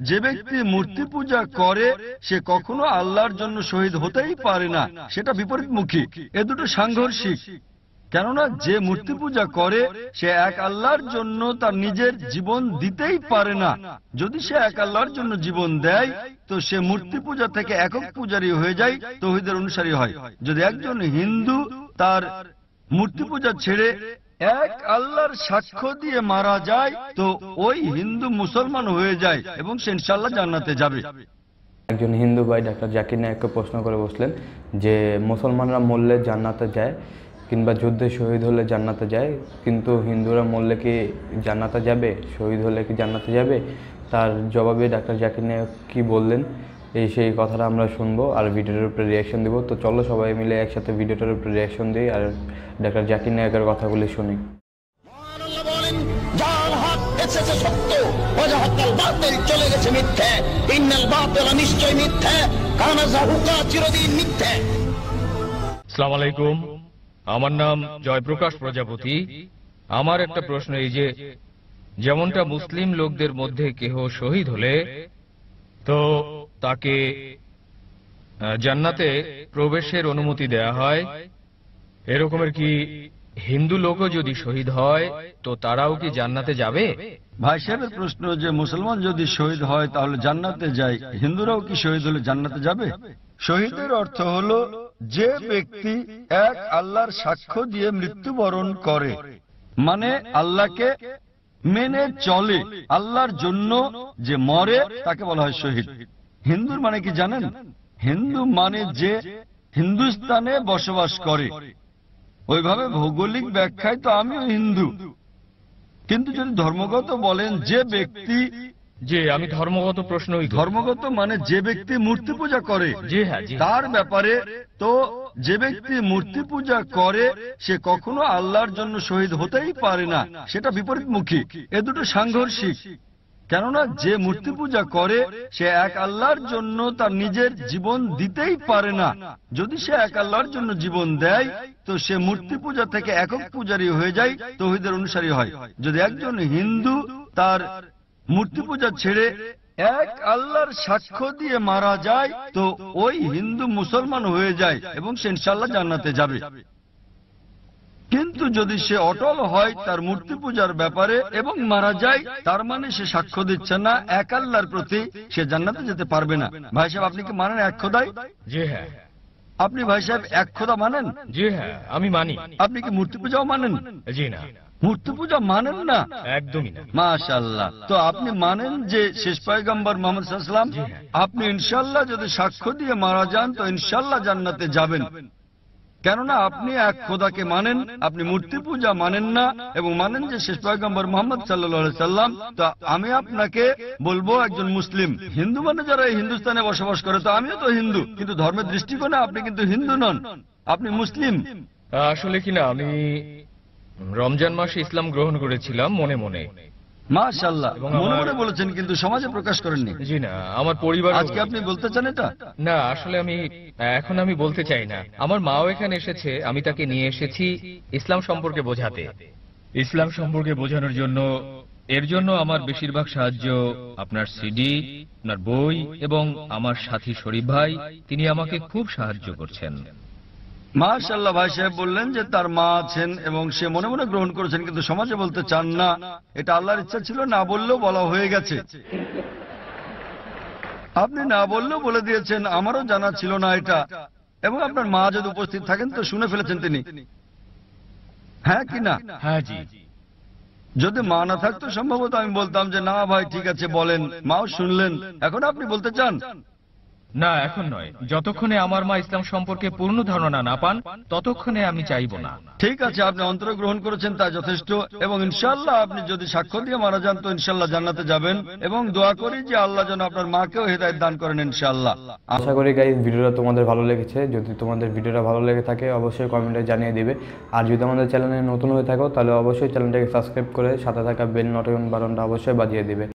যে ব্যক্তি মূর্তি পূজা করে সে কখনো আল্লাহর জন্য শহীদ হতেই পারে না, সেটা বিপরীতমুখী। এ দুটো সাংঘর্ষিক। কেননা যে মূর্তি পূজা করে সে এক আল্লাহর জন্য তার নিজের জীবন দিতেই পারে না। যদি সে এক আল্লাহর জন্য জীবন দেয় তো সে মূর্তি পূজা থেকে একক পূজারী হয়ে যায়, তাওহীদের অনুসারী হয়। যদি একজন হিন্দু তার মূর্তি পূজা ছেড়ে এক আল্লাহর সাক্ষ্য দিয়ে মারা যায় তো ওই হিন্দু মুসলমান হয়ে যায় এবং সে ইনশাআল্লাহ জান্নাতে যাবে। একজন হিন্দু ভাই ডাক্তার জাকির নায়েককে প্রশ্ন করে বসলেন যে মুসলমানরা মরলে জান্নাতে যায় কিংবা যুদ্ধে শহীদ হলে জান্নাতে যায়, কিন্তু হিন্দুরা মরলে কি জান্নাতে যাবে, শহীদ হলে কি জান্নাতে যাবে? তার জবাবে ডাক্তার জাকির নায়েক কি বললেন সেই কথাটা আমরা শুনবো আর ভিডিওটার উপরে রিয়াকশন দিব। তো চলো সবাই মিলে একসাথে ভিডিওটার উপরে রিয়াকশন দিই আর ডাক্তার জাকির নায়েকের কথাগুলি শুনি। আসসালামু আলাইকুম, আমার নাম জয়প্রকাশ প্রজাপতি। আমার একটা প্রশ্ন এই যে, যেমনটা মুসলিম লোকদের মধ্যে কেহ শহীদ হলে তো তাকে জান্নাতে প্রবেশের অনুমতি দেয়া হয়, এরকমের কি হিন্দু লোকও যদি শহীদ হয় তো তারাও কি জান্নাতে যাবে? ভাই সাহেবের প্রশ্ন যে মুসলমান যদি শহীদ হয় তাহলে জান্নাতে যায়, হিন্দুরাও কি শহীদ হলে জান্নাতে যাবে? শহীদের অর্থ হলো যে ব্যক্তি এক আল্লাহর সাক্ষ্য দিয়ে মৃত্যুবরণ করে, মানে আল্লাহকে মেনে চলে, আল্লাহর জন্য যে মরে তাকে বলা হয় শহীদ। হিন্দুর মানে কি জানেন? হিন্দু মানে যে হিন্দুস্তানে বসবাস করে। ওইভাবে ভৌগোলিক ব্যাখ্যায় তো আমিও হিন্দু, কিন্তু যদি ধর্মগত বলেন যে ব্যক্তি, যে আমি ধর্মগত প্রশ্ন, ধর্মগত মানে যে ব্যক্তি মূর্তি পূজা করে, জি হ্যাঁ, তার ব্যাপারে তো যে ব্যক্তি মূর্তি পূজা করে সে কখনো আল্লাহর জন্য শহীদ হতেই পারে না, সেটা বিপরীতমুখী। এ দুটো সাংঘর্ষিক। কেননা যে মূর্তি পূজা করে সে এক আল্লাহর জন্য তার নিজের জীবন দিতেই পারে না। যদি সে এক আল্লাহর জন্য জীবন দেয় তো সে মূর্তি পূজা থেকে একক পূজারী হয়ে যায়, তাওহীদের অনুসারী হয়। যদি একজন হিন্দু তার মূর্তি পূজা ছেড়ে এক আল্লাহর সাক্ষ্য দিয়ে মারা যায় তো ওই হিন্দু মুসলমান হয়ে যায় এবং সে ইনশাআল্লাহ জান্নাতে যাবে। কিন্তু যদি সে অটল হয় তার মূর্তি পূজার ব্যাপারে এবং মারা যায়, তার মানে সে সাক্ষ্য দিচ্ছে না এক আল্লাহর প্রতি, সে জান্নাতে যেতে পারবে না। ভাই সাহেব, আপনি কি মানেন এক খোদাই? জি হ্যাঁ। আপনি ভাই সাহেব এক খোদা মানেন? জি হ্যাঁ, আমি মানি। আপনি কি মূর্তি পূজাও মানেন? জি না, মূর্তি পূজা মানেন না? একদমই না। মাশাআল্লাহ। তো আপনি মানেন যে শেষ পয়গম্বর মুহাম্মদ সাল্লাল্লাহু আলাইহি ওয়াসাল্লাম? আপনি ইনশাআল্লাহ যদি সাক্ষ্য দিয়ে মারা যান তো ইনশাআল্লাহ জান্নাতে যাবেন। কেননা আপনি এক খোদাকে মানেন, আপনি মূর্তি পূজা মানেন না এবং মানেন যে শেষ পয়গম্বর মুহাম্মদ সাল্লাল্লাহু আলাইহি সাল্লাম। তো আমি আপনাকে বলবো একজন মুসলিম। হিন্দু মানে যারা এই হিন্দুস্তানে বসবাস করে, তো আমিও তো হিন্দু, কিন্তু ধর্মের দৃষ্টিকোণে আপনি কিন্তু হিন্দু নন, আপনি মুসলিম। আসলে কিনা আমি রমজান মাসে ইসলাম গ্রহণ করেছিলাম মনে মনে। মাশাআল্লাহ, মনে মনে বলেছেন কিন্তু সমাজে প্রকাশ করেননি। জি না, আমার পরিবার। আজকে আপনি বলতে চান এটা? না, আসলে এখন আমি বলতে চাই না। আমার মাও এখানে এসেছে, আমি তাকে নিয়ে এসেছি ইসলাম সম্পর্কে বোঝাতে, ইসলাম সম্পর্কে বোঝানোর জন্য। এর জন্য আমার বেশিরভাগ সাহায্য আপনার সিডি, আপনার বই এবং আমার সাথী শরীফ ভাই, তিনি আমাকে খুব সাহায্য করছেন। মাশাআল্লাহ। ভাই সাহেব বললেন যে তার মা আছেন এবং সে মনে মনে গ্রহণ করেছেন কিন্তু সমাজে বলতে চান না। এটা আল্লাহর ইচ্ছা ছিল, না বললেও বলা হয়ে গেছে। আপনি না বললেও বলে দিয়েছেন, আমারও জানা ছিল না এটা। এবং আপনার মা যদি উপস্থিত থাকেন তো শুনে ফেলেছেন তিনি, হ্যাঁ কি না? হ্যাঁ জি। যদি মা না থাকতো সম্ভবত আমি বলতাম যে না ভাই ঠিক আছে বলেন, মাও শুনলেন। এখন আপনি বলতে চান? না, এখন নয়। যতক্ষণে আমার মা ইসলাম সম্পর্কে পূর্ণ ধারণা না পান ততক্ষণে আমি চাইব না। ঠিক আছে, আপনি অন্তর গ্রহণ করেছেন তা যথেষ্ট। এবং ইনশাআল্লাহ আপনি যদি সাক্ষ্য দিয়ে মারা যান তো ইনশাআল্লাহ জান্নাতে যাবেন। এবং দোয়া করি যে আল্লাহ যেন আপনার মাকেও হেদায়েত দান করেন ইনশাআল্লাহ। আশা করি গাইস ভিডিওটা তোমাদের ভালো লেগেছে। যদি তোমাদের ভিডিওটা ভালো লেগে থাকে অবশ্যই কমেন্টে জানিয়ে দিবে। আর যদি আমাদের চ্যানেলে নতুন হয়ে থাকো তাহলে অবশ্যই চ্যানেলটাকে সাবস্ক্রাইব করে সাথে থাকা বেল নোটিফিকেশন বাটনটা অবশ্যই বাজিয়ে দিবে।